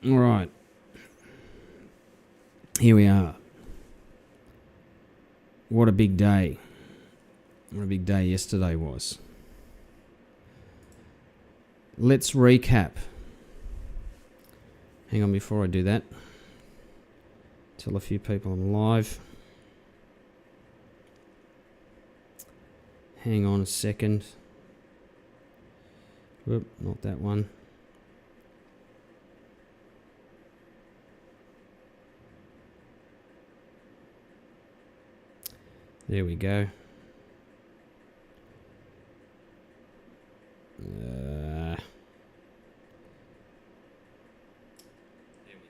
All right. Here we are. What a big day. What a big day yesterday was. Let's recap. Hang on before I do that. Tell a few people I'm live. Hang on a second. Whoop, not that one. There we go. There we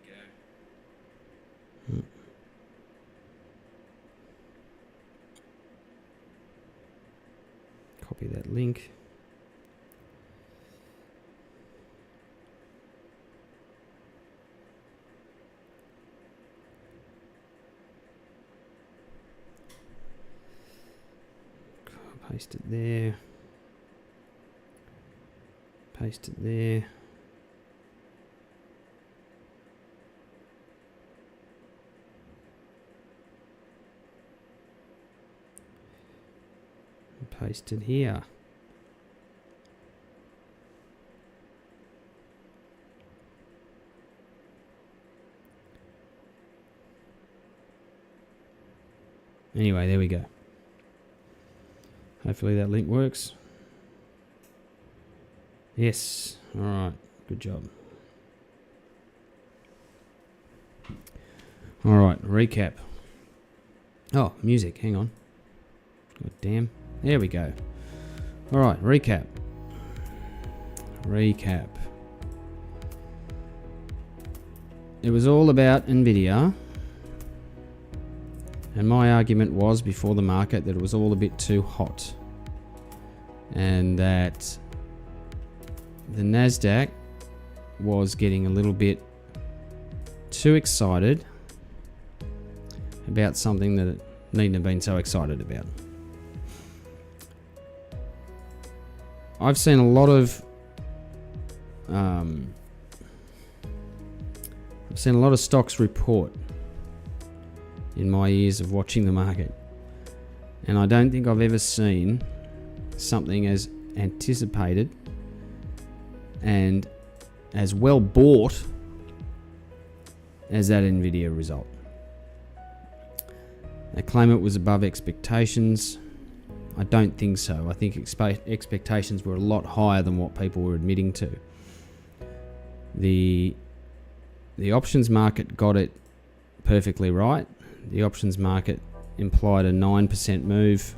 go. Copy that link. Paste it there. Paste it there. And paste it here. Anyway, there we go. Hopefully that link works. Yes. All right. Good job. All right. Recap. Oh, music. Hang on. God damn. There we go. All right. Recap. Recap. It was all about NVIDIA. And my argument was before the market that it was all a bit too hot. And that the Nasdaq was getting a little bit too excited about something that it needn't have been so excited about. I've seen a lot of stocks report in my years of watching the market, and I don't think I've ever seen something as anticipated and as well bought as that NVIDIA result. They claim it was above expectations. I don't think so. I think expectations were a lot higher than what people were admitting to. The options market got it perfectly right. The options market implied a 9% move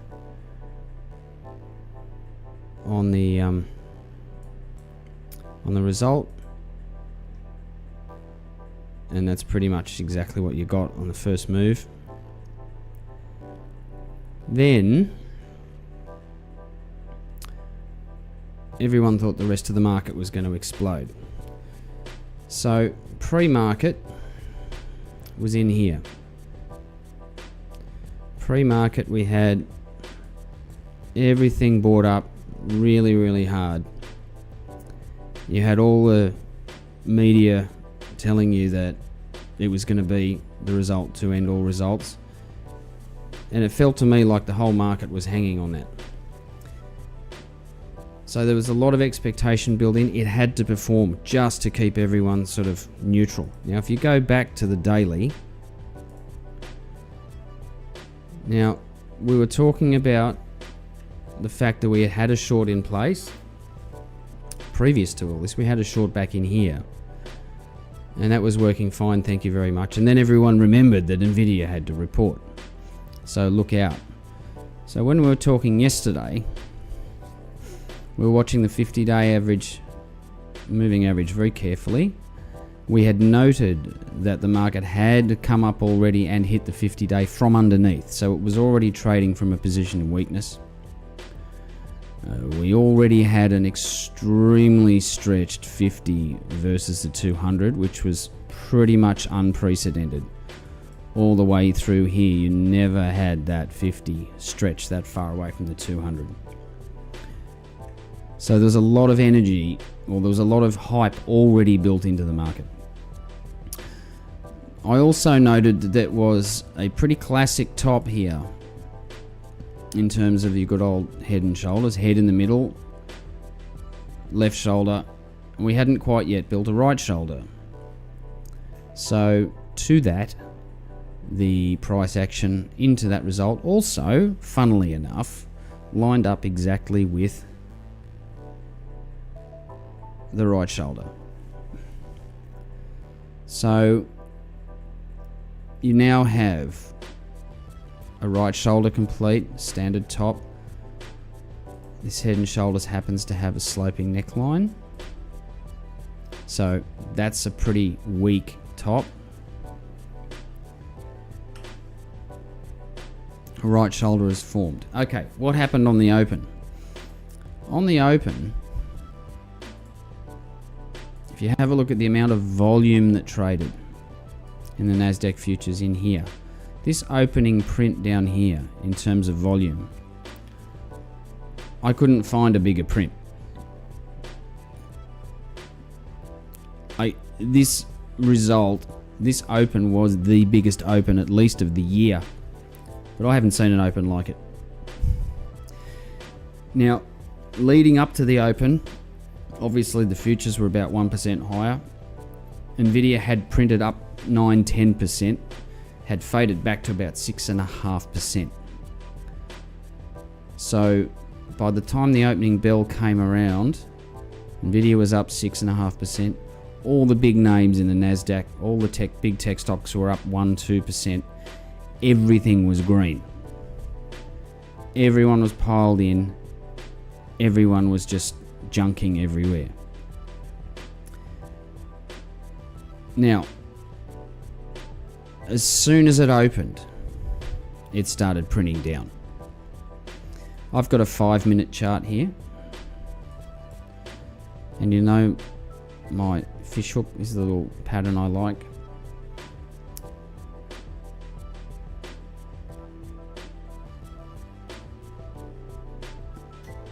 on the result, and that's pretty much exactly what you got on the first move. Then everyone thought the rest of the market was going to explode. So pre-market was in here. Pre-market we had everything bought up really, really hard. You had all the media telling you that it was going to be the result to end all results. And it felt to me like the whole market was hanging on that. So there was a lot of expectation built in. It had to perform just to keep everyone sort of neutral. Now, if you go back to the daily, now we were talking about the fact that we had a short in place. Previous to all this, we had a short back in here. And that was working fine, thank you very much. And then everyone remembered that NVIDIA had to report. So look out. So when we were talking yesterday, we were watching the 50-day average, moving average very carefully. We had noted that the market had come up already and hit the 50-day from underneath. So it was already trading from a position of weakness. We already had an extremely stretched 50 versus the 200, which was pretty much unprecedented. All the way through here, you never had that 50 stretch that far away from the 200. So there was a lot of energy, or there was a lot of hype already built into the market. I also noted that there was a pretty classic top here in terms of your good old head and shoulders. Head in the middle, left shoulder. We hadn't quite yet built a right shoulder. So to that, the price action into that result also, funnily enough, lined up exactly with the right shoulder. So you now have a right shoulder complete, standard top. This head and shoulders happens to have a sloping neckline. So that's a pretty weak top. Right shoulder is formed. Okay, what happened on the open? On the open, if you have a look at the amount of volume that traded in the Nasdaq futures in here, this opening print down here in terms of volume, I couldn't find a bigger print. This result, this open was the biggest open at least of the year, but I haven't seen an open like it. Now, leading up to the open, obviously the futures were about 1% higher. Nvidia had printed up 9-10%, had faded back to about 6.5%. So by the time the opening bell came around, Nvidia was up 6.5%. All the big names in the Nasdaq, all the big tech stocks were up 1-2%. Everything was green. Everyone was piled in. Everyone was just junking everywhere. Now, as soon as it opened, it started printing down. I've got a 5-minute chart here. And you know, my fishhook is the little pattern I like.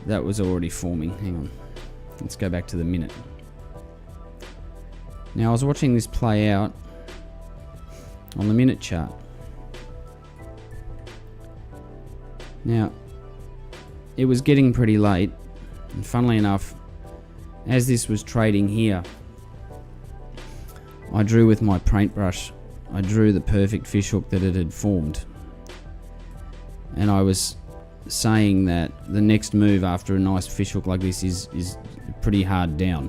That was already forming. Hang on. Let's go back to the minute. Now I was watching this play out on the minute chart. Now, it was getting pretty late, and funnily enough, as this was trading here, I drew with my paintbrush, I drew the perfect fishhook that it had formed. And I was saying that the next move after a nice fishhook like this is pretty hard down.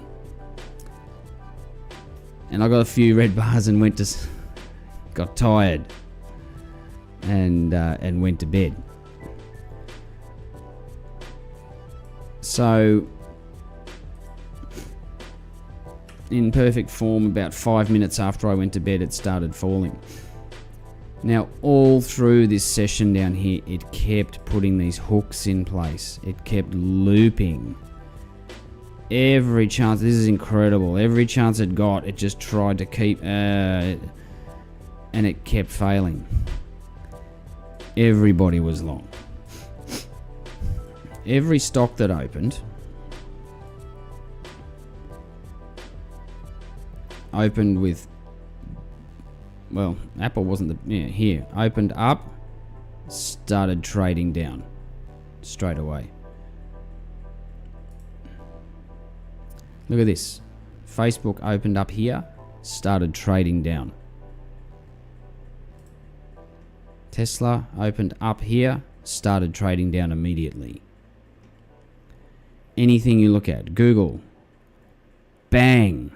And I got a few red bars and got tired and went to bed. So in perfect form, about 5 minutes after I went to bed, it started falling. Now, all through this session down here, it kept putting these hooks in place. It kept looping. Every chance, this is incredible, every chance it got, it just tried to keep, and it kept failing. Everybody was long. Every stock that opened with, well, Apple wasn't here, opened up, started trading down straight away. Look at this. Facebook opened up here, started trading down. Tesla opened up here, started trading down immediately. Anything you look at, Google, bang,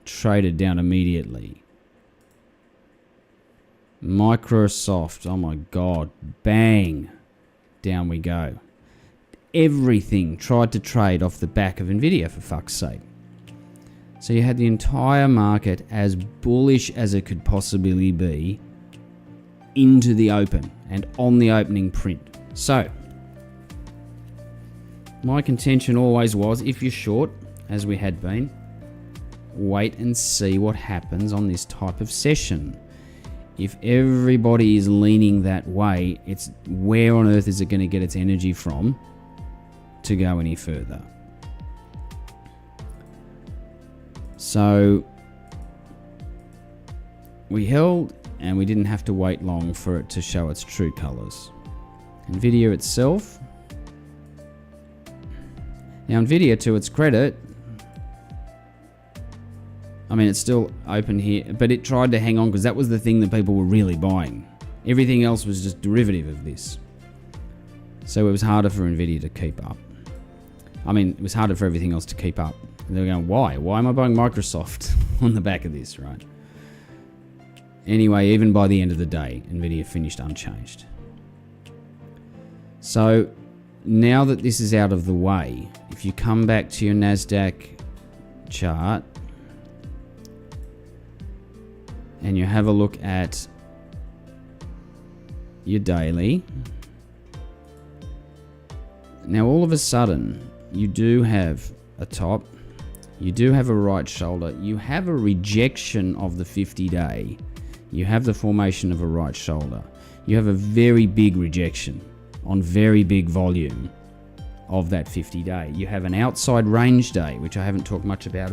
traded down immediately. Microsoft, oh my God, bang, down we go. Everything tried to trade off the back of Nvidia, for fuck's sake. So you had the entire market as bullish as it could possibly be into the open and on the opening print. So my contention always was, if you're short, as we had been, wait and see what happens on this type of session. If everybody is leaning that way, it's where on earth is it going to get its energy from to go any further? So we held, and we didn't have to wait long for it to show its true colors. Nvidia itself. Now Nvidia, to its credit, I mean, it's still open here, but it tried to hang on because that was the thing that people were really buying. Everything else was just derivative of this. So it was harder for Nvidia to keep up. I mean, it was harder for everything else to keep up. And they were going, why? Why am I buying Microsoft on the back of this, right? Anyway, even by the end of the day, Nvidia finished unchanged. So now that this is out of the way, if you come back to your NASDAQ chart and you have a look at your daily, now all of a sudden you do have a top, you do have a right shoulder, you have a rejection of the 50-day, you have the formation of a right shoulder, you have a very big rejection on very big volume of that 50-day. You have an outside range day, which I haven't talked much about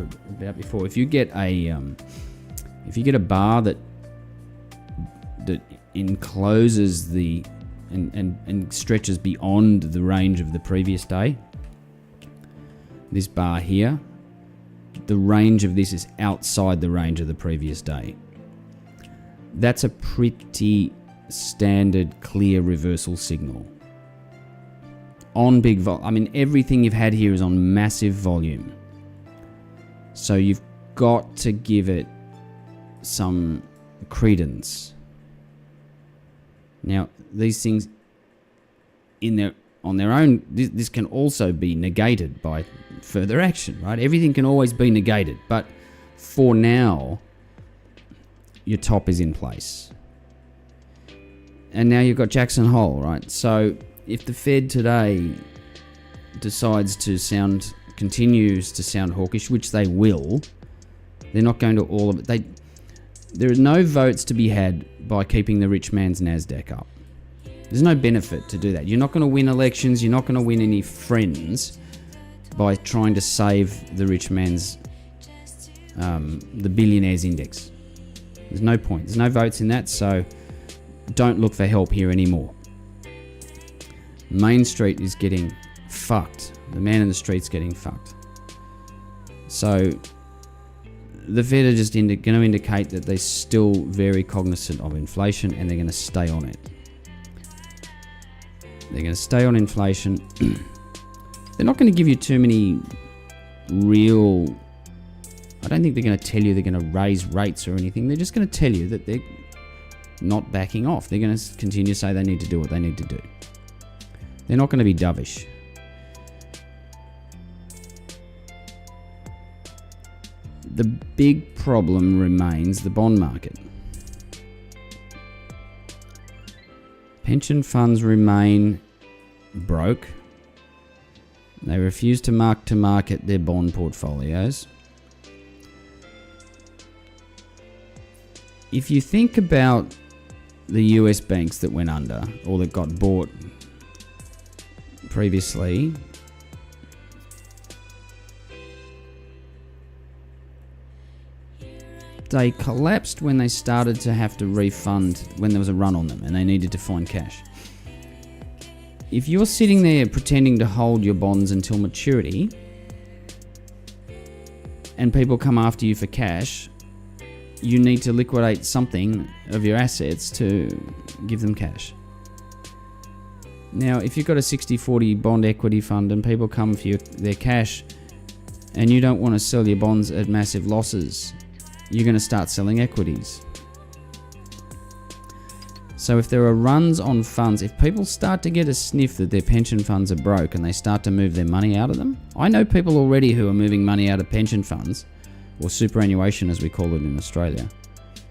before. If you get a bar that encloses the and stretches beyond the range of the previous day, this bar here, the range of this is outside the range of the previous day. That's a pretty standard clear reversal signal on big volume. I mean, everything you've had here is on massive volume, so you've got to give it some credence. Now, these things on their own, this can also be negated by further action, right? Everything can always be negated, but for now, your top is in place. And now you've got Jackson Hole, right? So if the Fed today decides to continues to sound hawkish, which they will, they're not going to all of it. There are no votes to be had by keeping the rich man's NASDAQ up. There's no benefit to do that. You're not going to win elections. You're not going to win any friends by trying to save the rich man's, the billionaires index. There's no point. There's no votes in that, so don't look for help here anymore. Main Street is getting fucked. The man in the street's getting fucked. So the Fed are just going to indicate that they're still very cognizant of inflation, and they're going to stay on it. They're going to stay on inflation. They're not going to give you too many real... I don't think they're going to tell you they're going to raise rates or anything. They're just going to tell you that they're not backing off. They're going to continue to say they need to do what they need to do. They're not going to be dovish. The big problem remains the bond market. Pension funds remain broke. They refuse to market their bond portfolios. If you think about the US banks that went under or that got bought previously, they collapsed when they started to have to refund when there was a run on them and they needed to find cash. If you're sitting there pretending to hold your bonds until maturity and people come after you for cash, you need to liquidate something of your assets to give them cash. Now, if you've got a 60-40 bond equity fund and people come for their cash and you don't want to sell your bonds at massive losses, you're going to start selling equities. So if there are runs on funds, if people start to get a sniff that their pension funds are broke and they start to move their money out of them, I know people already who are moving money out of pension funds, or superannuation as we call it in Australia,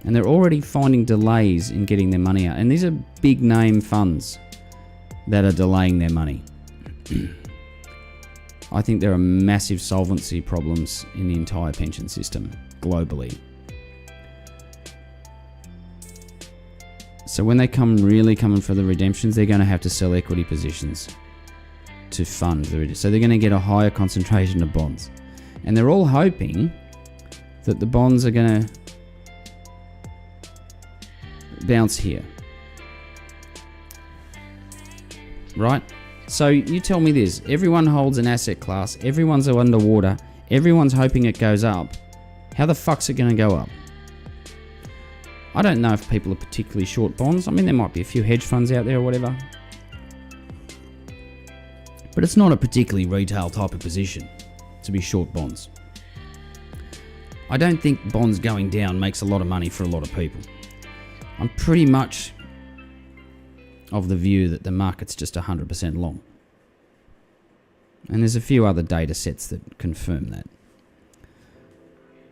and they're already finding delays in getting their money out. And these are big name funds that are delaying their money. I think there are massive solvency problems in the entire pension system globally. So when they really coming for the redemptions, they're going to have to sell equity positions to fund the redemption. So they're going to get a higher concentration of bonds. And they're all hoping that the bonds are going to bounce here. Right? So you tell me this, everyone holds an asset class, everyone's underwater, everyone's hoping it goes up. How the fuck's it going to go up? I don't know if people are particularly short bonds. I mean, there might be a few hedge funds out there or whatever. But it's not a particularly retail type of position to be short bonds. I don't think bonds going down makes a lot of money for a lot of people. I'm pretty much of the view that the market's just 100% long. And there's a few other data sets that confirm that.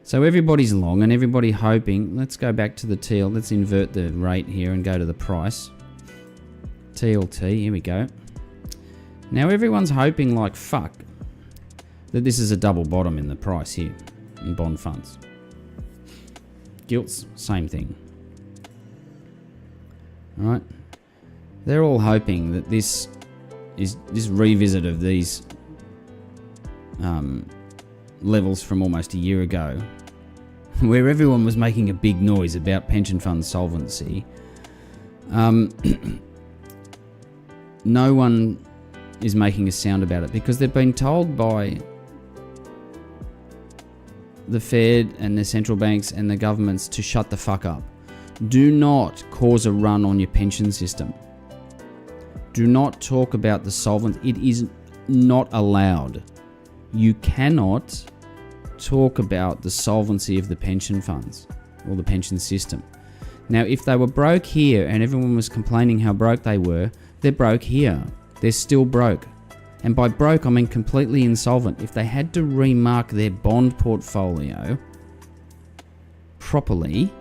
So everybody's long and everybody hoping. Let's go back to the TL. Let's invert the rate here and go to the price. TLT, here we go. Now everyone's hoping like fuck that this is a double bottom in the price here in bond funds. Gilts, same thing. All right? They're all hoping that this revisit of these levels from almost a year ago, where everyone was making a big noise about pension fund solvency, no one is making a sound about it because they've been told by the Fed and the central banks and the governments to shut the fuck up. Do not cause a run on your pension system. Do not talk about the solvency. It is not allowed. You cannot talk about the solvency of the pension funds or the pension system. Now, if they were broke here and everyone was complaining how broke they were, they're broke here. They're still broke. And by broke, I mean completely insolvent. If they had to remark their bond portfolio properly,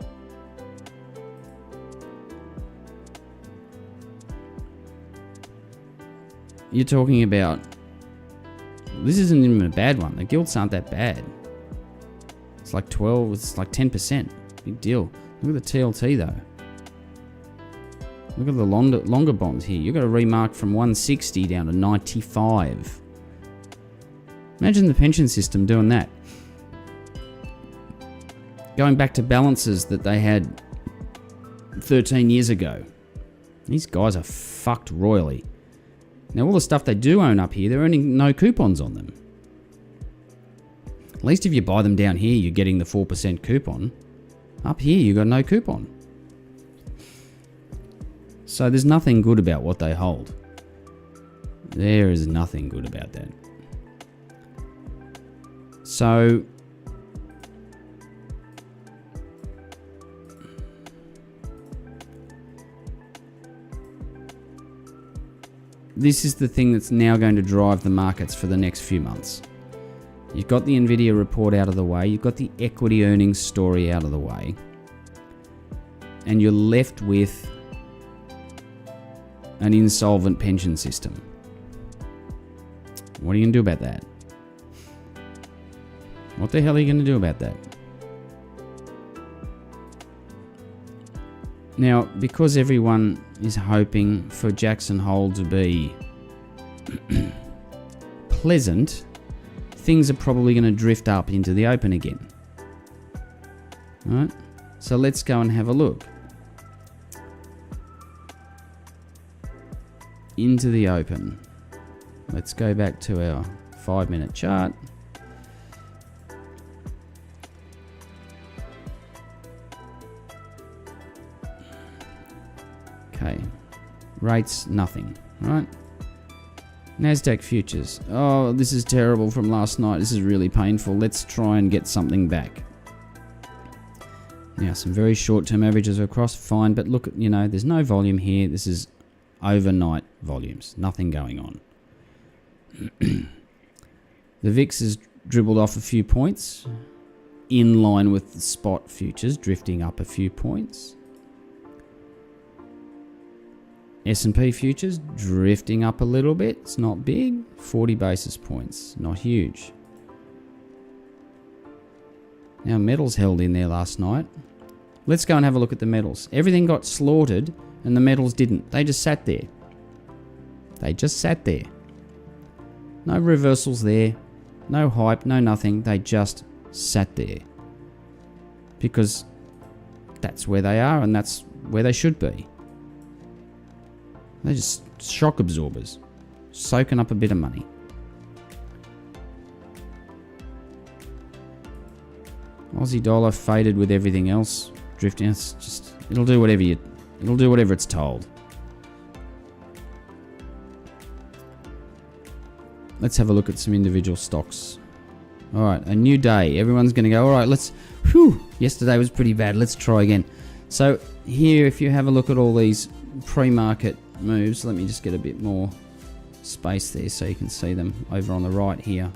you're talking about, this isn't even a bad one. The gilts aren't that bad. It's like 12, it's like 10%. Big deal. Look at the TLT though. Look at the longer bonds here. You've got to remark from 160 down to 95. Imagine the pension system doing that. Going back to balances that they had 13 years ago. These guys are fucked royally. Now all the stuff they do own up here, they're earning no coupons on them. At least if you buy them down here, you're getting the 4% coupon. Up here, you got no coupon. So there's nothing good about what they hold. There is nothing good about that. So this is the thing that's now going to drive the markets for the next few months. You've got the Nvidia report out of the way, you've got the equity earnings story out of the way, and you're left with an insolvent pension system. What are you going to do about that? What the hell are you going to do about that? Now, because everyone is hoping for Jackson Hole to be pleasant, things are probably going to drift up into the open again. All right? So let's go and have a look. Into the open. Let's go back to our 5-minute chart. Okay, rates nothing, right? Nasdaq futures. Oh, this is terrible from last night. This is really painful. Let's try and get something back. Now, some very short-term averages are across, fine, but look, you know, there's no volume here. This is overnight volumes, nothing going on. The VIX has dribbled off a few points, in line with the spot futures, drifting up a few points. S&P futures drifting up a little bit. It's not big. 40 basis points. Not huge. Now, metals held in there last night. Let's go and have a look at the metals. Everything got slaughtered and the metals didn't. They just sat there. They just sat there. No reversals there. No hype. No nothing. They just sat there. Because that's where they are and that's where they should be. They're just shock absorbers, soaking up a bit of money. Aussie dollar faded with everything else drifting. It's just, it'll do whatever it's told. Let's have a look at some individual stocks. All right, a new day. Everyone's going to go, all right, yesterday was pretty bad. Let's try again. So here, if you have a look at all these pre-market moves, let me just get a bit more space there so you can see them over on the right here.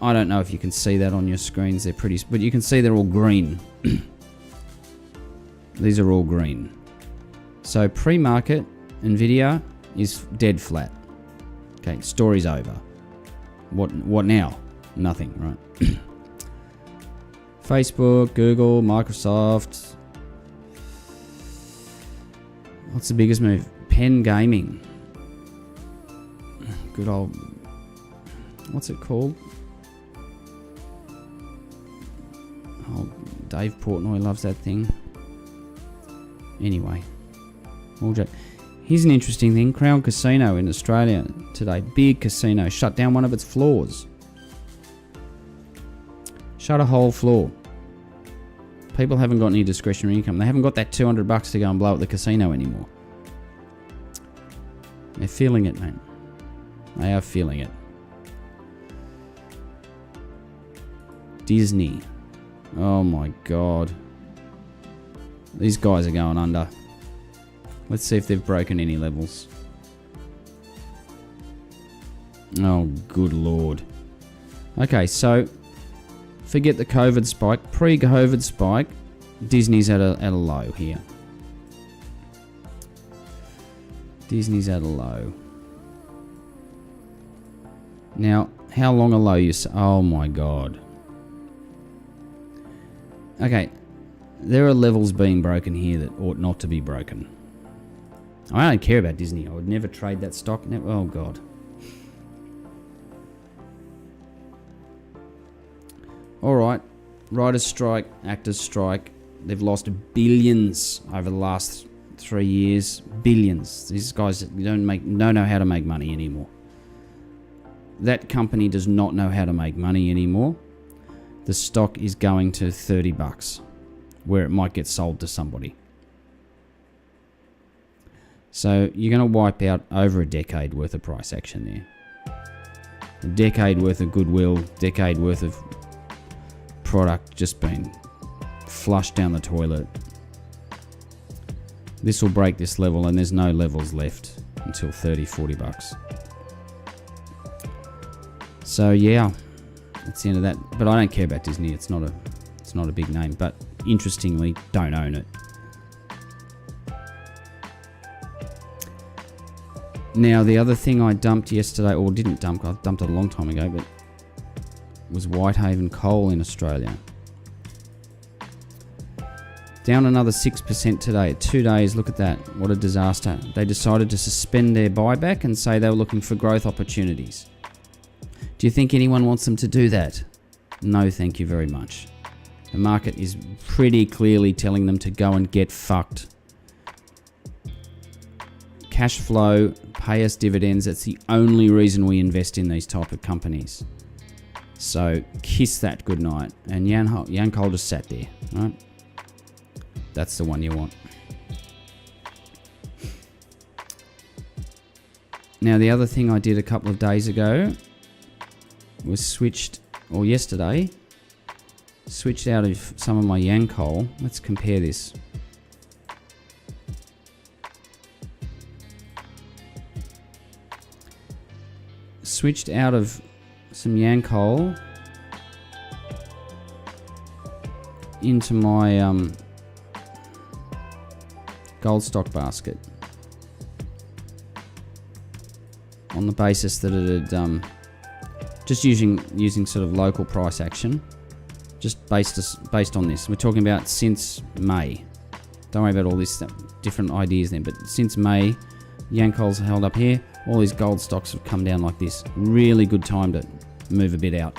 I don't know if you can see that on your screens. They're pretty, but you can see they're all green. These are all green. So pre-market, Nvidia is dead flat. Okay, story's over. What now? Nothing, right? Facebook, Google, Microsoft. What's the biggest move? Penn Gaming. Good old... What's it called? Oh, Dave Portnoy loves that thing. Anyway. All joke. Here's an interesting thing. Crown Casino in Australia today. Big casino. Shut down one of its floors. Shut a whole floor. People haven't got any discretionary income. They haven't got that $200 to go and blow at the casino anymore. They're feeling it, mate. They are feeling it. Disney. Oh my God. These guys are going under. Let's see if they've broken any levels. Oh, good Lord. Okay, so forget the COVID spike. Pre-COVID spike, Disney's at a low here. Disney's at a low. Now, how long a low you say? Oh my God. Okay, there are levels being broken here that ought not to be broken. I don't care about Disney. I would never trade that stock. Oh God. Alright, writers' strike, actors' strike. They've lost billions over the last 3 years. Billions. These guys don't know how to make money anymore. That company does not know how to make money anymore. The stock is going to $30, where it might get sold to somebody. So you're going to wipe out over a decade worth of price action there. A decade worth of goodwill, decade worth of product just being flushed down the toilet. This will break this level and there's no levels left until $30-40. So yeah, that's the end of that. But I don't care about Disney. It's not a big name, but interestingly, don't own it. Now, the other thing I dumped yesterday, or didn't dump, I dumped it a long time ago, but was Whitehaven Coal in Australia. Down another 6% today. 2 days, look at that. What a disaster. They decided to suspend their buyback and say they were looking for growth opportunities. Do you think anyone wants them to do that? No, thank you very much. The market is pretty clearly telling them to go and get fucked. Cash flow, pay us dividends. That's the only reason we invest in these type of companies. So kiss that goodnight. And Yancoal just sat there, right? That's the one you want. Now the other thing I did a couple of days ago was yesterday, switched out of some of my Yancoal. Let's compare this. Switched out of some Yancoal into my gold stock basket on the basis that it had just using sort of local price action, just based on this. We're talking about since May. Don't worry about all this different ideas then, but since May, Yancoal's held up here. All these gold stocks have come down like this. Really good time to move a bit out.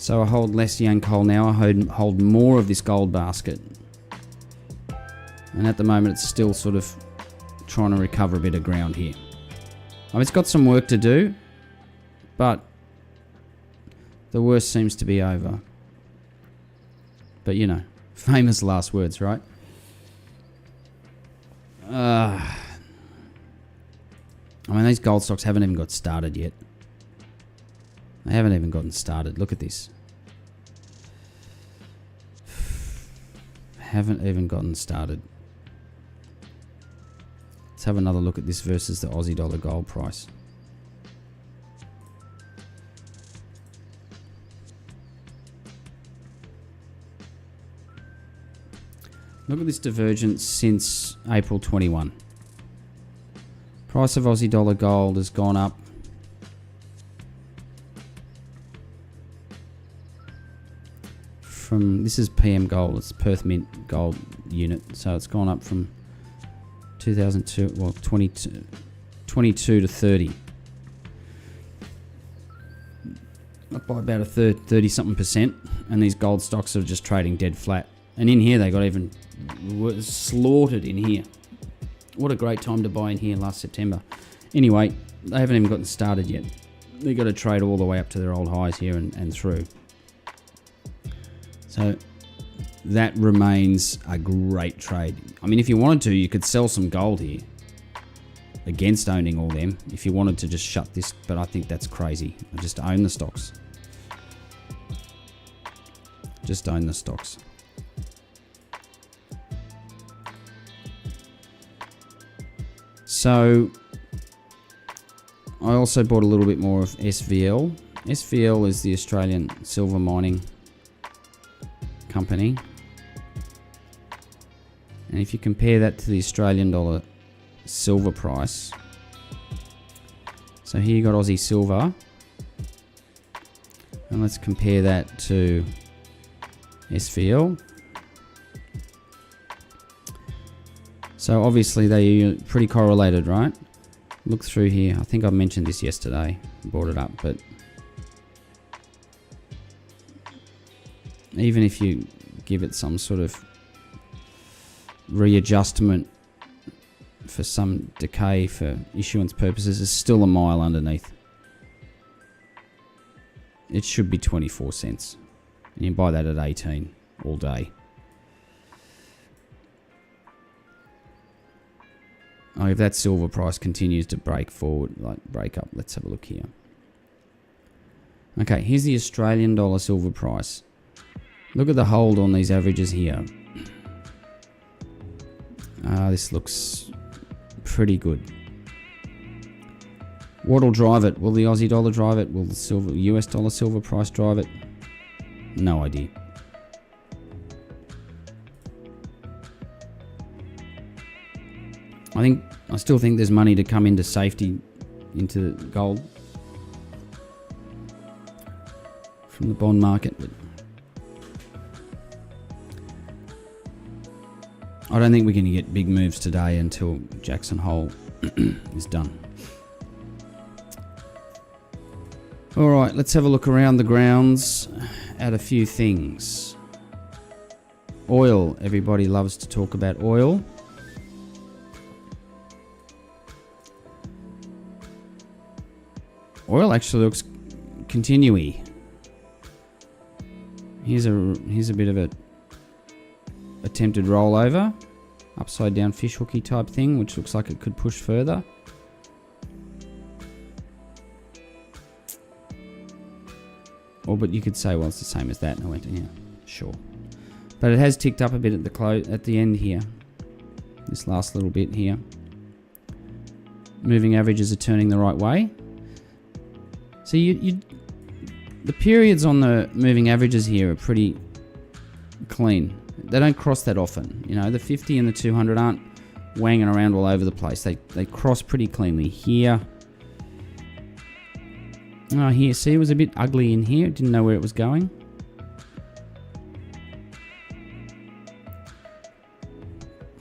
So I hold less Yancoal now. I hold more of this gold basket. And at the moment it's still sort of trying to recover a bit of ground here. I mean, it's got some work to do, but the worst seems to be over. But you know, famous last words, right? I mean, these gold stocks haven't even got started yet. They haven't even gotten started. Look at this. Haven't even gotten started. Let's have another look at this versus the Aussie dollar gold price. Look at this divergence since April 21. Price of Aussie dollar gold has gone up from, this is PM gold, it's Perth Mint gold unit, so it's gone up from 2002, well 22 to 30. Up by about a third, 30 something percent, and these gold stocks are just trading dead flat. And in here they got even slaughtered in here. What a great time to buy in here last September. Anyway, they haven't even gotten started yet. They've got to trade all the way up to their old highs here and through. So that remains a great trade. I mean, if you wanted to, you could sell some gold here against owning all them if you wanted to just shut this, but I think that's crazy. Just own the stocks. Just own the stocks. So I also bought a little bit more of SVL. SVL is the Australian silver mining company. And if you compare that to the Australian dollar silver price. So here you got Aussie silver. And let's compare that to SVL. So obviously they're pretty correlated, right? Look through here. I think I mentioned this yesterday. Brought it up, but even if you give it some sort of readjustment for some decay for issuance purposes, it's still a mile underneath. It should be 24 cents. And you can buy that at 18 all day. Oh, if that silver price continues to break forward, like break up, let's have a look here. Okay, here's the Australian dollar silver price. Look at the hold on these averages here. This looks pretty good. What'll drive it? Will the Aussie dollar drive it? Will the US dollar silver price drive it? No idea. I still think there's money to come into safety, into gold from the bond market, but I don't think we're going to get big moves today until Jackson Hole is done. Alright, let's have a look around the grounds at a few things. Oil. Everybody loves to talk about oil. Oil actually looks continuing. Here's a bit of a attempted rollover, upside down fish hooky type thing, which looks like it could push further. Or, but you could say, well, it's the same as that. And I went, yeah, sure. But it has ticked up a bit at the close, at the end here. This last little bit here. Moving averages are turning the right way. So the periods on the moving averages here are pretty clean. They don't cross that often. You know, the 50 and the 200 aren't wanging around all over the place. They cross pretty cleanly here. Oh, here, see, it was a bit ugly in here. Didn't know where it was going.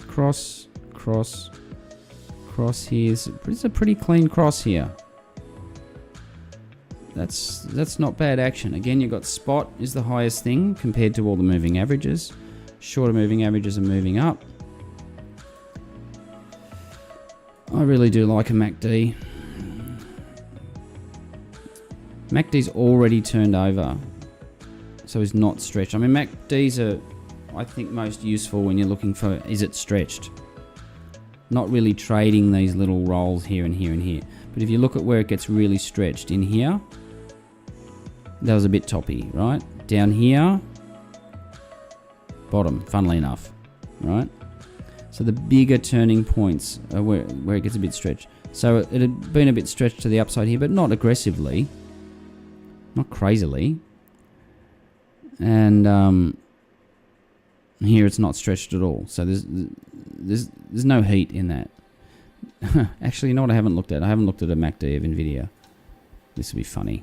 Cross, cross, cross here. It's a pretty clean cross here. That's not bad action. Again, you've got spot is the highest thing compared to all the moving averages. Shorter moving averages are moving up. I really do like a MACD. MACD's already turned over, so it's not stretched. I mean, MACDs are, I think, most useful when you're looking for, is it stretched? Not really trading these little rolls here and here and here. But if you look at where it gets really stretched, in here, that was a bit toppy, right? Down here, bottom, funnily enough, right? So the bigger turning points are where it gets a bit stretched. So it had been a bit stretched to the upside here, but not aggressively. Not crazily. And here it's not stretched at all. So there's no heat in that. Actually, you know what I haven't looked at? I haven't looked at a MACD of NVIDIA. This will be funny.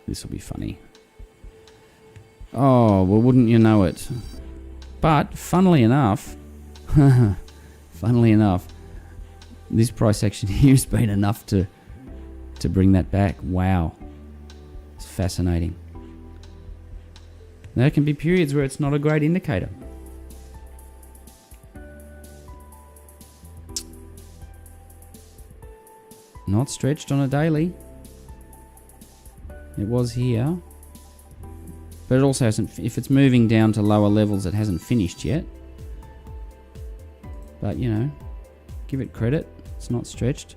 This will be funny. Oh, well, wouldn't you know it? But, funnily enough, this price action here has been enough to bring that back. Wow. It's fascinating. There can be periods where it's not a great indicator. Not stretched on a daily. It was here. But it also hasn't, if it's moving down to lower levels, it hasn't finished yet. But, you know, give it credit. It's not stretched.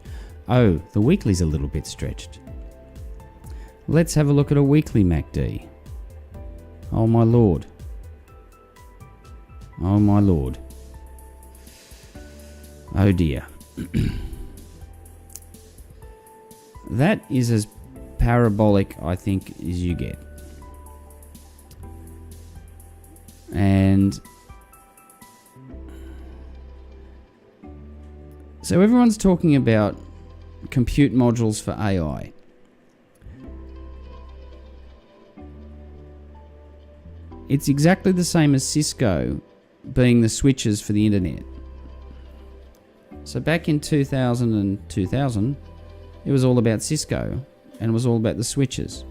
Oh, the weekly's a little bit stretched. Let's have a look at a weekly MACD. Oh my lord. Oh my lord. Oh dear. That is as parabolic, I think, as you get. And so everyone's talking about compute modules for AI. It's exactly the same as Cisco being the switches for the internet. So back in 2000 and 2000, it was all about Cisco and it was all about the switches.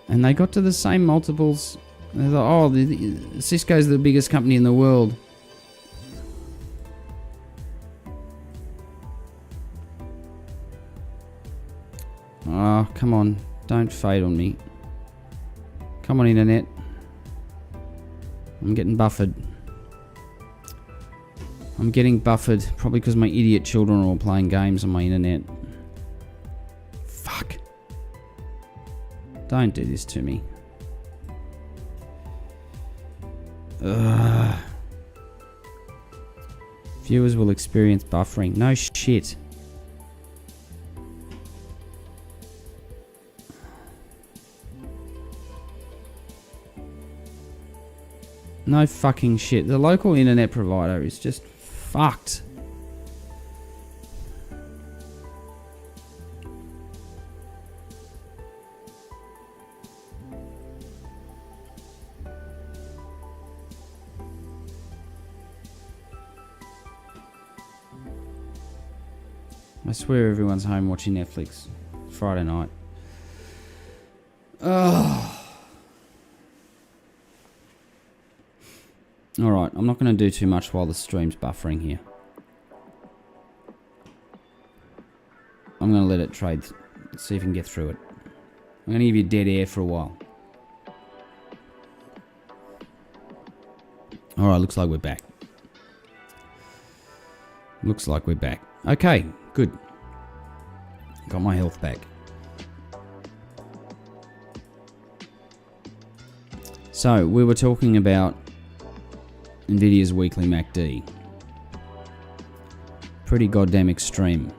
And they got to the same multiples. They thought, oh, Cisco's the biggest company in the world. Oh, come on. Don't fade on me. Come on, internet. I'm getting buffered. I'm getting buffered, probably because my idiot children are all playing games on my internet. Fuck. Don't do this to me. Ugh. Viewers will experience buffering. No shit. No fucking shit. The local internet provider is just fucked. I swear everyone's home watching Netflix Friday night. Oh. Alright, I'm not going to do too much while the stream's buffering here. I'm going to let it trade. See if we can get through it. I'm going to give you dead air for a while. Alright, looks like we're back. Looks like we're back. Okay, good. Got my health back. So, we were talking about NVIDIA's weekly MACD. Pretty goddamn extreme.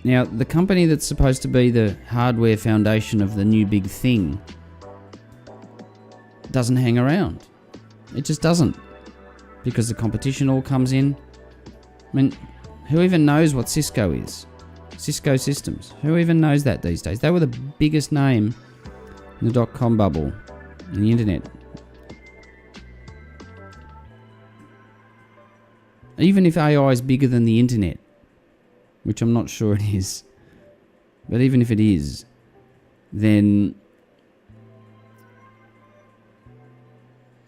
Now, the company that's supposed to be the hardware foundation of the new big thing doesn't hang around. It just doesn't. Because the competition all comes in. I mean, who even knows what Cisco is? Cisco Systems. Who even knows that these days? They were the biggest name in the dot-com bubble. In the internet. Even if AI is bigger than the internet, which I'm not sure it is. But even if it is, then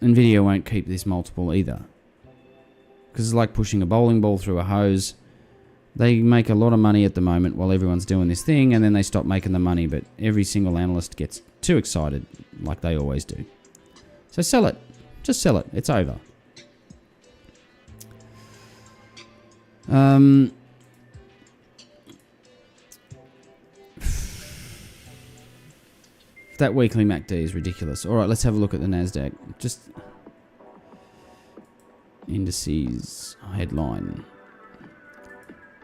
Nvidia won't keep this multiple either. Because it's like pushing a bowling ball through a hose. They make a lot of money at the moment while everyone's doing this thing, and then they stop making the money, but every single analyst gets too excited, like they always do. So sell it. Just sell it. It's over. That weekly MACD is ridiculous. Alright, let's have a look at the NASDAQ. Just indices headline.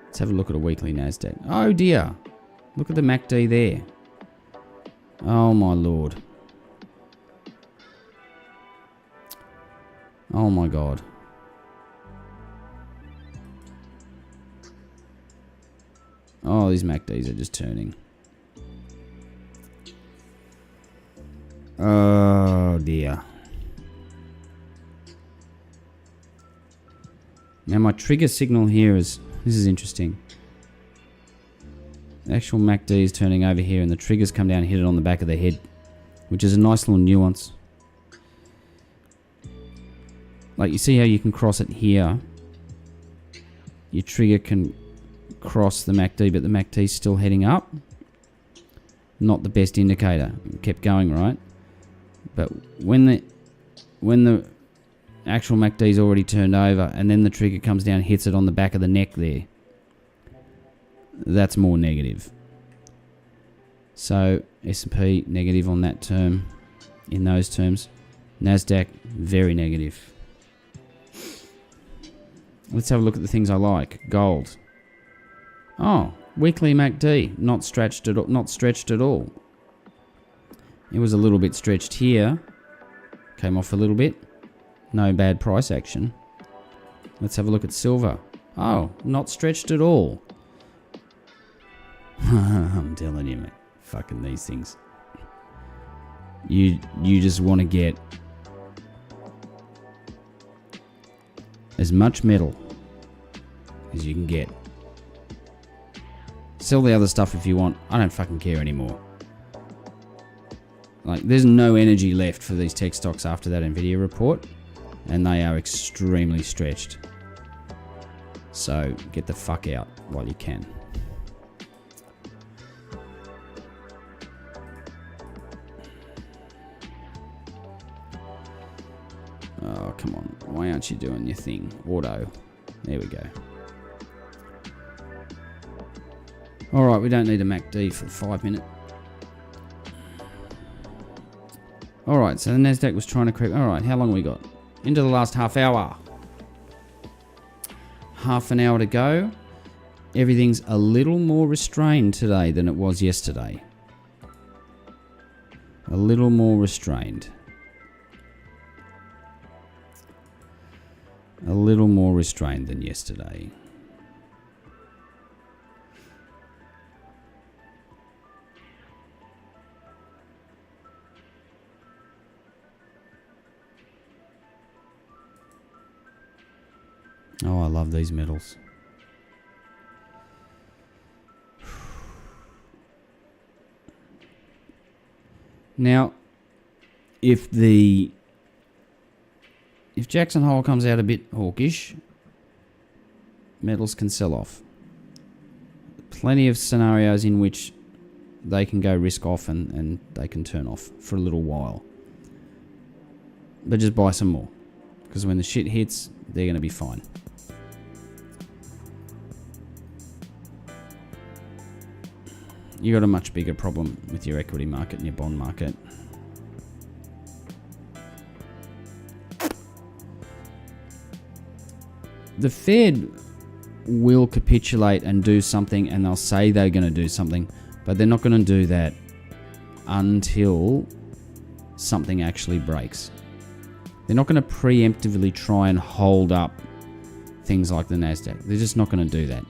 Let's have a look at a weekly NASDAQ. Oh dear. Look at the MACD there. Oh my lord. Oh my god. Oh, these MACDs are just turning. Oh dear. Now my trigger signal here is... This is interesting. The actual MACD is turning over here and the triggers come down and hit it on the back of the head. Which is a nice little nuance. Like you see how you can cross it here. Your trigger can cross the MACD, but the MACD is still heading up. Not the best indicator. It kept going, right? But when the actual MACD is already turned over and then the trigger comes down and hits it on the back of the neck there, that's more negative. So S&P negative on that term, in those terms. NASDAQ very negative. Let's have a look at the things I like. Gold. Oh, weekly MACD not stretched at all. It was a little bit stretched here. Came off a little bit. No bad price action. Let's have a look at silver. Oh, not stretched at all. I'm telling you, mate. Fucking these things. You just want to get as much metal as you can get. Sell the other stuff if you want. I don't fucking care anymore. Like, there's no energy left for these tech stocks after that Nvidia report, and they are extremely stretched. So get the fuck out while you can. Oh, come on. Why aren't you doing your thing? Auto. There we go. Alright, we don't need a MACD for 5 minutes. Alright, so the NASDAQ was trying to creep. Alright, how long we got? Into the last half hour. Half an hour to go. Everything's a little more restrained today than it was yesterday. A little more restrained. A little more restrained than yesterday. Oh, I love these metals. Now, if Jackson Hole comes out a bit hawkish, metals can sell off. Plenty of scenarios in which they can go risk off and they can turn off for a little while. But just buy some more. Because when the shit hits, they're going to be fine. You got a much bigger problem with your equity market and your bond market. The Fed will capitulate and do something, and they'll say they're going to do something, but they're not going to do that until something actually breaks. They're not going to preemptively try and hold up things like the NASDAQ. They're just not going to do that.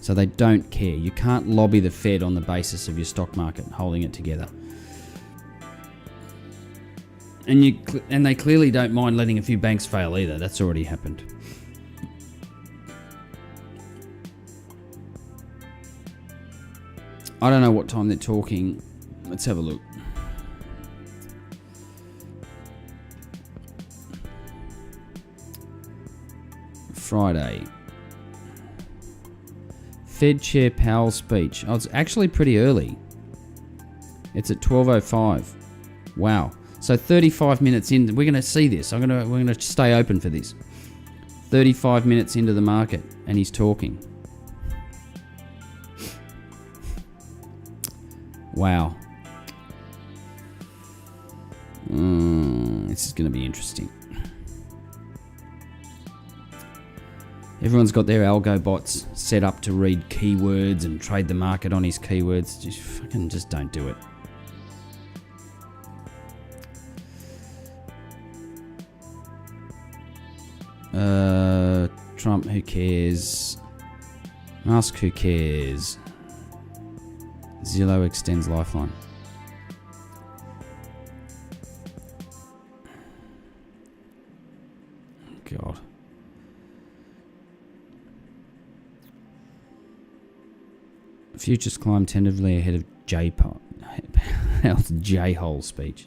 So they don't care. You can't lobby the Fed on the basis of your stock market holding it together. And they clearly don't mind letting a few banks fail either. That's already happened. I don't know what time they're talking. Let's have a look. Friday. Fed Chair Powell speech. Oh, it's actually pretty early. It's at 12:05. Wow. So 35 minutes in, we're going to see this. We're going to stay open for this. 35 minutes into the market, and he's talking. Wow. This is going to be interesting. Everyone's got their algo bots set up to read keywords and trade the market on his keywords. Just don't do it. Trump, who cares? Musk, who cares? Zillow extends lifeline. God. Futures climb tentatively ahead of J-Hole. How's J-Hole speech?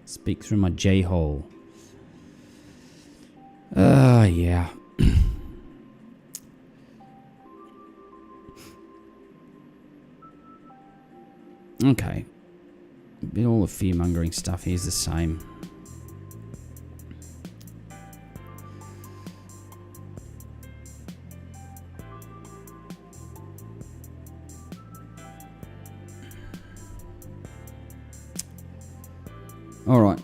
Speak through my J-Hole. Yeah. Okay. All the fear-mongering stuff here is the same. All right.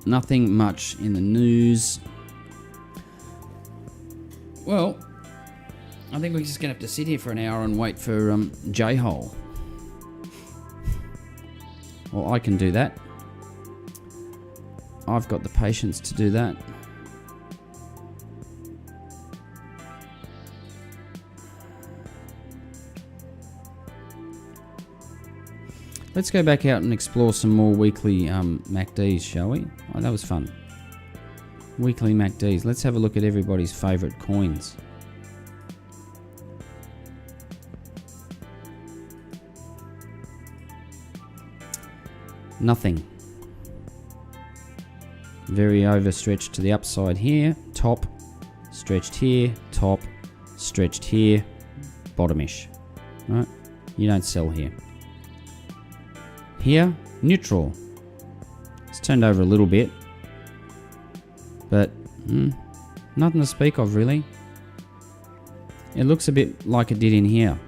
Nothing much in the news. Well, I think we're just going to have to sit here for an hour and wait for J-Hole. Well, I can do that. I've got the patience to do that. Let's go back out and explore some more weekly MACDs, shall we? Oh, that was fun. Weekly MACDs. Let's have a look at everybody's favourite coins. Nothing. Very overstretched to the upside here. Top. Stretched here. Top. Stretched here. Bottomish. Right? You don't sell here. Here, neutral. It's turned over a little bit. But, nothing to speak of, really. It looks a bit like it did in here.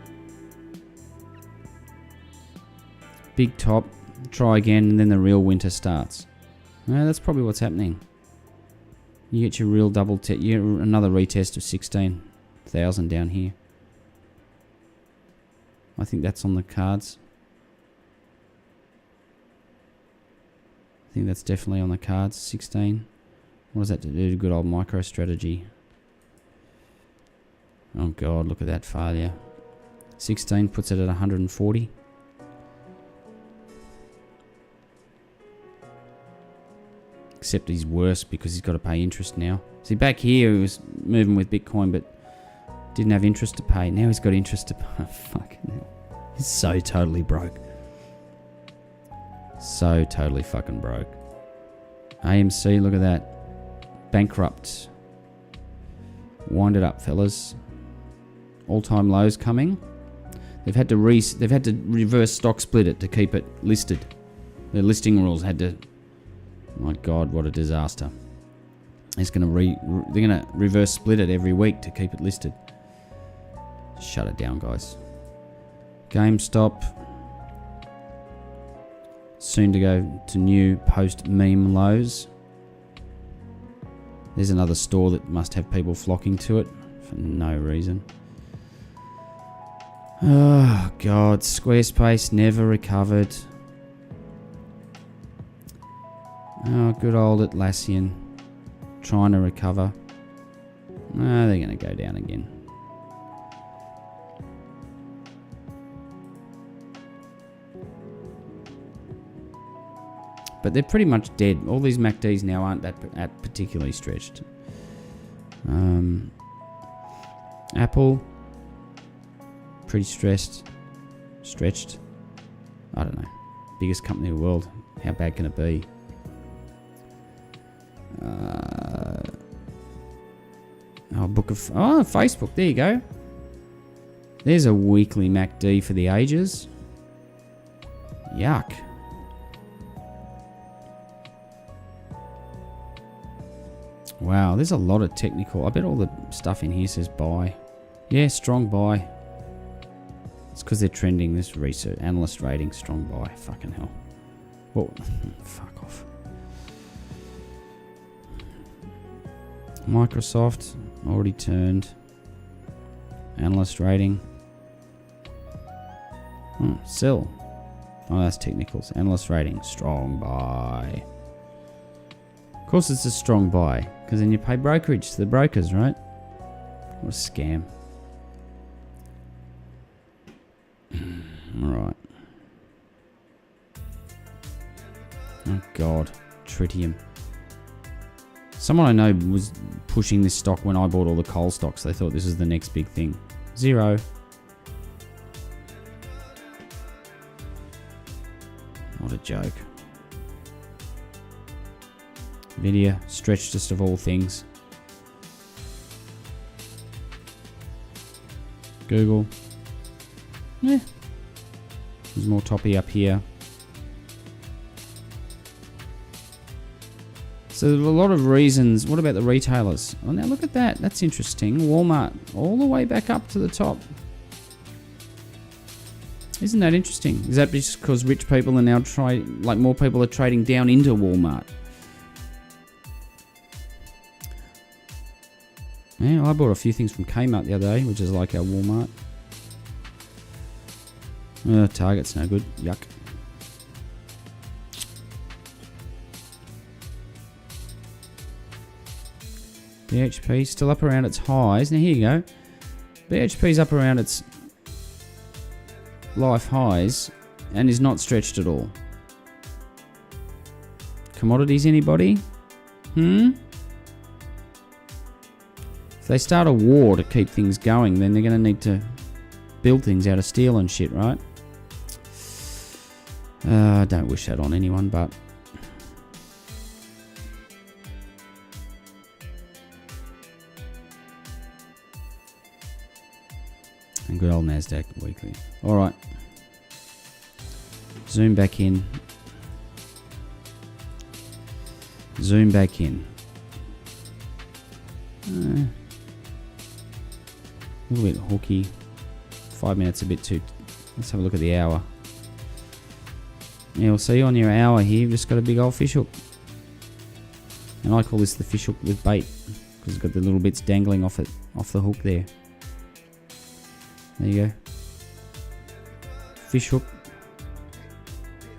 Big top, try again, and then the real winter starts. That's probably what's happening. You get your real double test, another retest of 16,000 down here. I think that's on the cards. I think that's definitely on the cards. 16. What does that do? Good old MicroStrategy. Oh God, look at that failure. 16 puts it at 140. Except he's worse because he's got to pay interest now. See, back here he was moving with Bitcoin but didn't have interest to pay. Now he's got interest to pay. Fucking hell. He's so totally broke. So totally fucking broke. AMC, look at that. Bankrupt. Wind it up, fellas. All-time lows coming. They've had to reverse stock split it to keep it listed. The listing rules had to. My God, what a disaster! They're gonna reverse split it every week to keep it listed. Shut it down, guys. GameStop. Soon to go to new post-meme lows. There's another store that must have people flocking to it for no reason. Oh, God. Squarespace never recovered. Oh, good old Atlassian. Trying to recover. No, they're going to go down again. But they're pretty much dead. All these MACDs now aren't that particularly stretched. Apple, Pretty stressed. Stretched. I don't know. Biggest company in the world. How bad can it be? Facebook. There you go. There's a weekly MACD for the ages. Yuck. Wow, there's a lot of technical. I bet all the stuff in here says buy. Yeah, strong buy. It's because they're trending this research. Analyst rating, strong buy. Fucking hell. Whoa. Fuck off. Microsoft, already turned. Analyst rating. Sell. Oh, that's technicals. Analyst rating, strong buy. Of course it's a strong buy, because then you pay brokerage to the brokers, right? What a scam. Alright. Oh god. Tritium. Someone I know was pushing this stock when I bought all the coal stocks. They thought this was the next big thing. Zero. What a joke. Nvidia, stretchedest of all things. Google. Yeah. There's more toppy up here. So there's a lot of reasons. What about the retailers? Oh, now look at that. That's interesting. Walmart, all the way back up to the top. Isn't that interesting? Is that just because rich people are now more people are trading down into Walmart? Yeah, I bought a few things from Kmart the other day, which is like our Walmart. Target's no good. Yuck. BHP still up around its highs. Now here you go. BHP's up around its life highs and is not stretched at all. Commodities, anybody? If they start a war to keep things going, then they're going to need to build things out of steel and shit, right? I don't wish that on anyone, but... And good old Nasdaq weekly. Alright. Zoom back in. Zoom back in. A little bit hooky. 5 minutes a bit too... Let's have a look at the hour. Yeah, we'll see on your hour here, you've just got a big old fish hook. And I call this the fish hook with bait, because it's got the little bits dangling off it, off the hook there. There you go. Fish hook.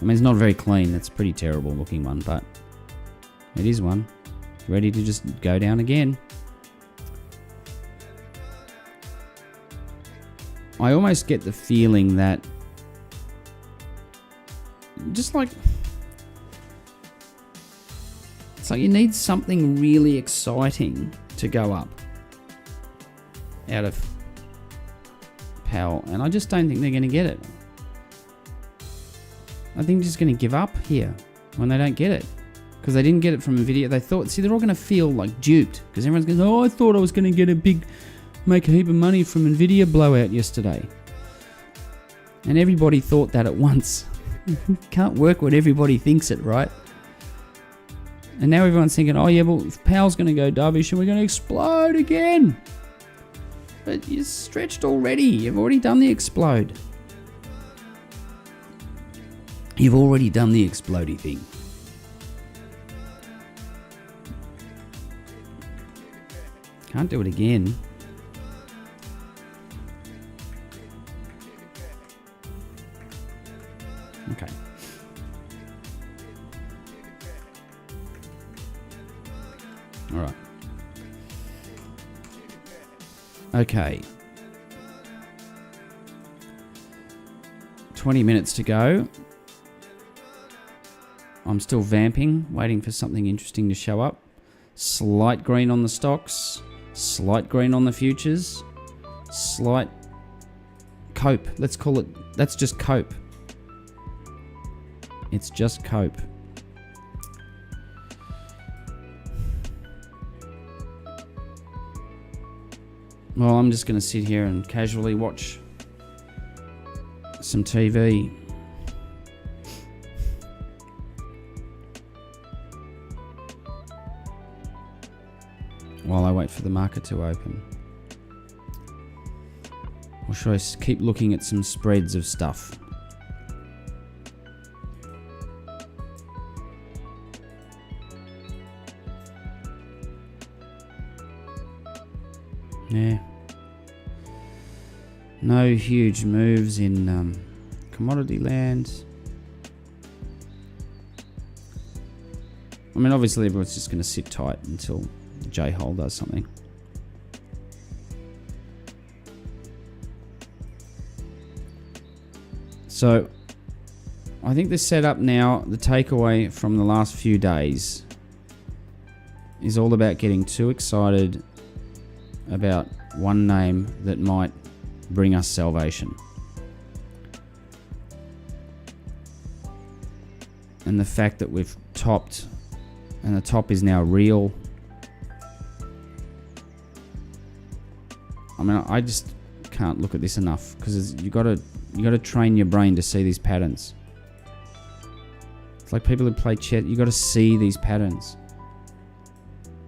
I mean, it's not very clean. That's a pretty terrible looking one, but it is one. Ready to just go down again. I almost get the feeling that just like it's like you need something really exciting to go up out of Powell, and I just don't think they're going to get it. I think they're just going to give up here when they don't get it, because they didn't get it from Nvidia. They thought, see, they're all going to feel like duped, because everyone's going, oh, I thought I was going to get a big, make a heap of money from Nvidia blowout yesterday, and everybody thought that at once. Can't work what everybody thinks it, right? And now everyone's thinking, oh yeah, well, if Powell's going to go dovish and we're going to explode again. But you're stretched already. You've already done the explode. You've already done the explodey thing. Can't do it again. Okay. All right. Okay. 20 minutes to go. I'm still vamping, waiting for something interesting to show up. Slight green on the stocks. Slight green on the futures. Slight cope. Let's call it, that's just cope. It's just cope. Well, I'm just going to sit here and casually watch some TV. While I wait for the market to open. Or should I keep looking at some spreads of stuff? Yeah. No huge moves in commodity land. I mean, obviously everyone's just going to sit tight until J-Hole does something. So, I think the setup now, the takeaway from the last few days, is all about getting too excited about one name that might bring us salvation. And the fact that we've topped, and the top is now real. I mean, I just can't look at this enough, because you got to train your brain to see these patterns. It's like people who play chess. You got to see these patterns,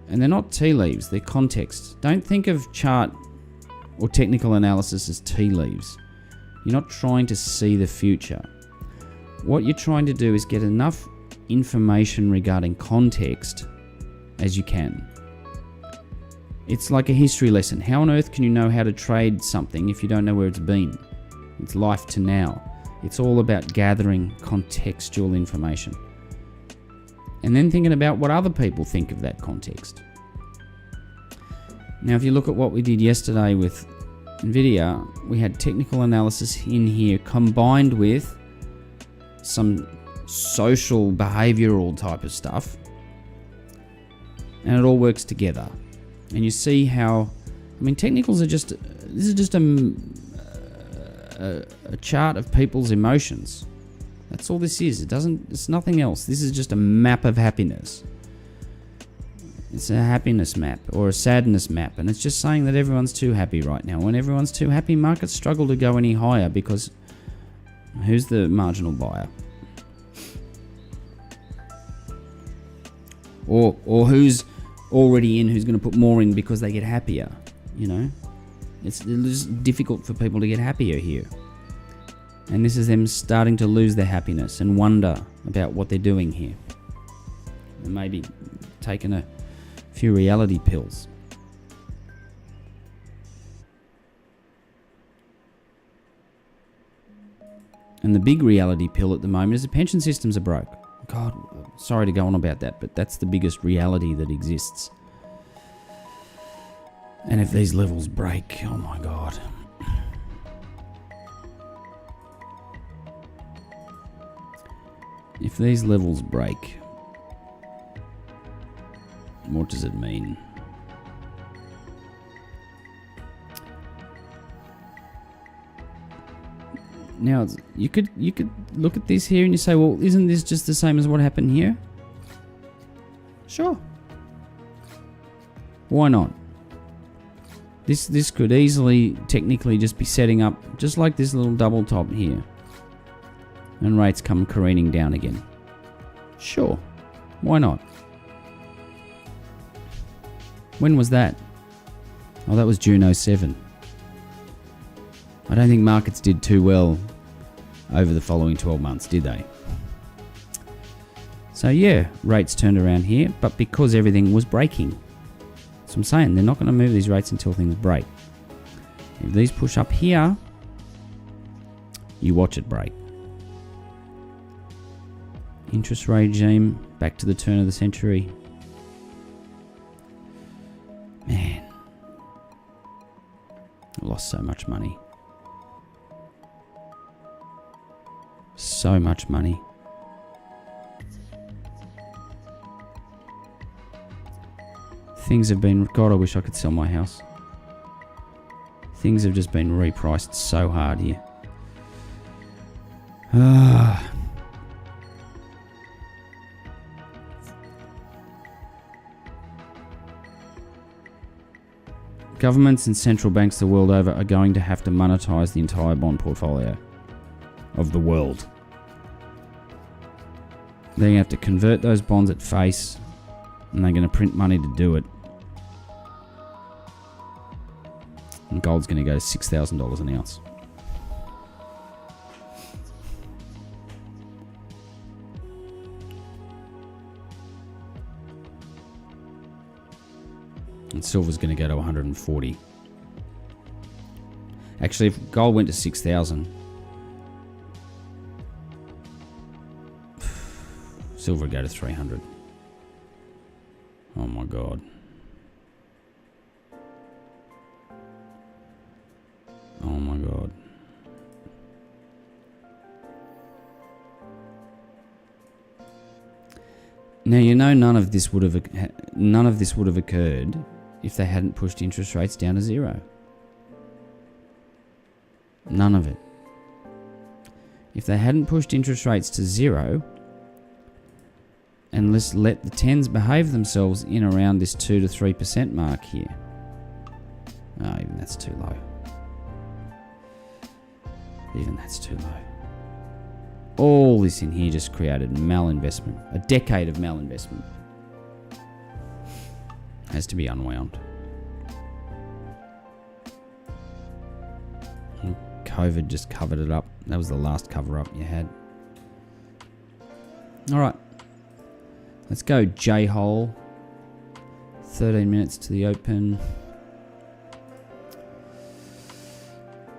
and they're not tea leaves. They're context. Don't think of chart or technical analysis as tea leaves. You're not trying to see the future. What you're trying to do is get enough information regarding context as you can. It's like a history lesson. How on earth can you know how to trade something if you don't know where it's been? It's life to now. It's all about gathering contextual information. And then thinking about what other people think of that context. Now, if you look at what we did yesterday with Nvidia, we had technical analysis in here combined with some social behavioral type of stuff. And it all works together. And you see how, I mean, technicals are just, this is just a chart of people's emotions. That's all this is. It's nothing else. This is just a map of happiness. It's a happiness map or a sadness map. And it's just saying that everyone's too happy right now. When everyone's too happy, markets struggle to go any higher because who's the marginal buyer? Or who's already in, who's going to put more in because they get happier, you know? It's difficult for people to get happier here. And this is them starting to lose their happiness and wonder about what they're doing here. And maybe taking a few reality pills. And the big reality pill at the moment is the pension systems are broke. God, sorry to go on about that, but that's the biggest reality that exists. And if these levels break, oh my God. If these levels break, what does it mean? Now, you could look at this here and you say, well, isn't this just the same as what happened here? Sure. Why not? This could easily, technically, just be setting up just like this little double top here. And rates come careening down again. Sure. Why not? When was that? Oh, that was June 07. I don't think markets did too well over the following 12 months, did they? So yeah, rates turned around here, but because everything was breaking. So I'm saying they're not going to move these rates until things break. If these push up here, you watch it break. Interest regime, back to the turn of the century. Man, I lost so much money. So much money. Things have been... God, I wish I could sell my house. Things have just been repriced so hard here. Governments and central banks the world over are going to have to monetize the entire bond portfolio of the world. They're going to have to convert those bonds at face, and they're going to print money to do it. And gold's going to go to $6,000 an ounce. And silver's going to go to 140. Actually, if gold went to 6,000, silver would go to 300. Oh my god. Oh my god. Now you know none of this would have occurred if they hadn't pushed interest rates down to zero. None of it. If they hadn't pushed interest rates to zero and let's let the 10s behave themselves in around this 2 to 3% mark here. Oh, even that's too low. Even that's too low. All this in here just created malinvestment. A decade of malinvestment. Has to be unwound. And COVID just covered it up. That was the last cover up you had. Alright. Let's go J-hole. 13 minutes to the open.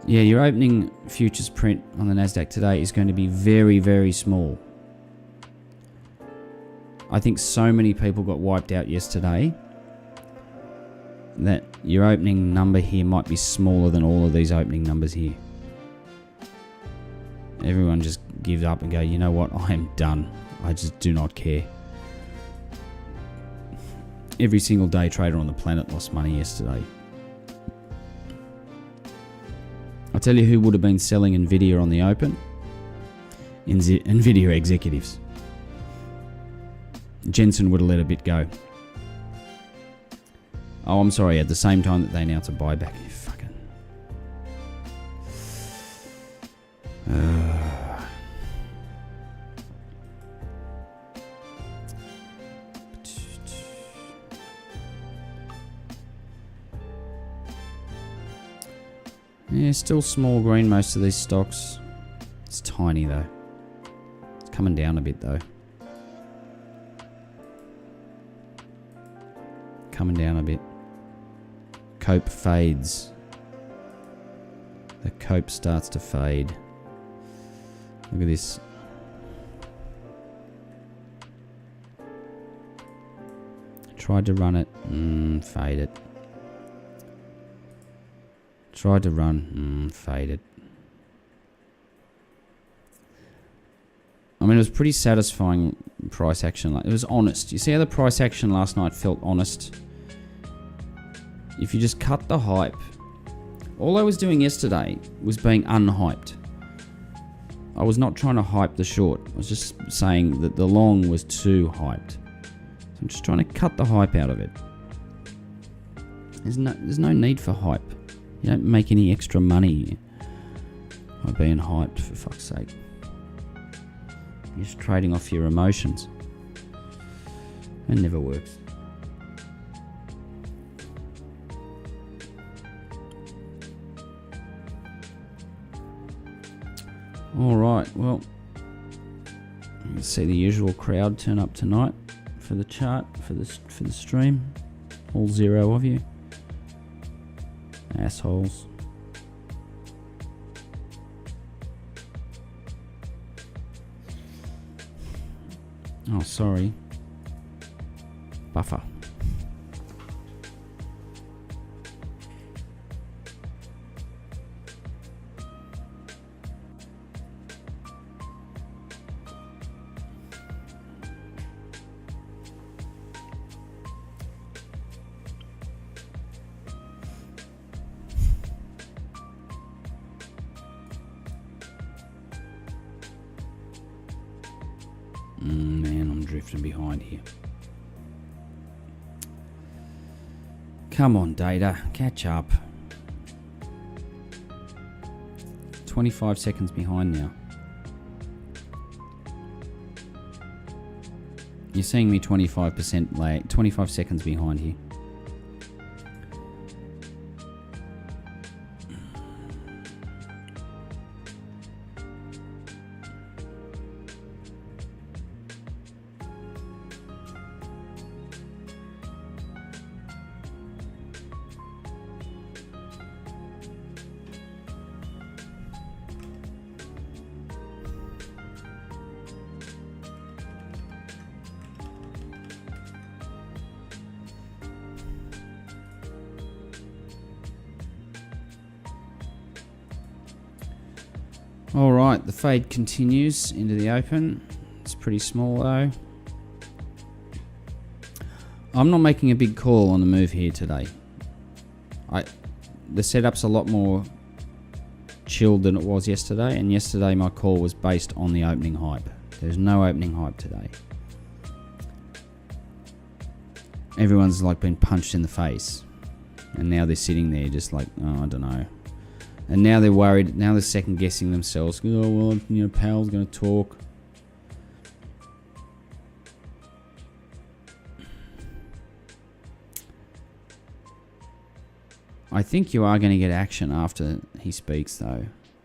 Yeah, your opening futures print on the Nasdaq today is going to be very, very small. I think so many people got wiped out yesterday that your opening number here might be smaller than all of these opening numbers here. Everyone just gives up and go, you know what, I am done. I just do not care. Every single day trader on the planet lost money yesterday. I'll tell you who would have been selling Nvidia on the open. Nvidia executives. Jensen would have let a bit go. Oh, I'm sorry, at the same time that they announced a buyback. You fucking... Yeah, still small green, most of these stocks. It's tiny though. It's coming down a bit though. Coming down a bit. Cope fades. The cope starts to fade. Look at this. Tried to run it. Fade it. Tried to run. Fade it. I mean, it was pretty satisfying price action. It was honest. You see how the price action last night felt honest? If you just cut the hype. All I was doing yesterday was being unhyped. I was not trying to hype the short. I was just saying that the long was too hyped. So I'm just trying to cut the hype out of it. There's no need for hype. You don't make any extra money by being hyped, for fuck's sake. You're just trading off your emotions. It never works. Alright, well, you can see the usual crowd turn up tonight for the chart, for the stream. All 0 of you. Assholes. Oh, sorry. Buffer. Man, I'm drifting behind here. Come on, data. Catch up. 25 seconds behind now. You're seeing me 25% lag, 25 seconds behind here. Alright, the fade continues into the open. It's pretty small though. I'm not making a big call on the move here today. The setup's a lot more chilled than it was yesterday, and yesterday my call was based on the opening hype. There's no opening hype today. Everyone's like been punched in the face, and now they're sitting there just like, oh, I don't know. And now they're worried. Now they're second guessing themselves. Oh well, you know, Powell's going to talk. I think you are going to get action after he speaks, though.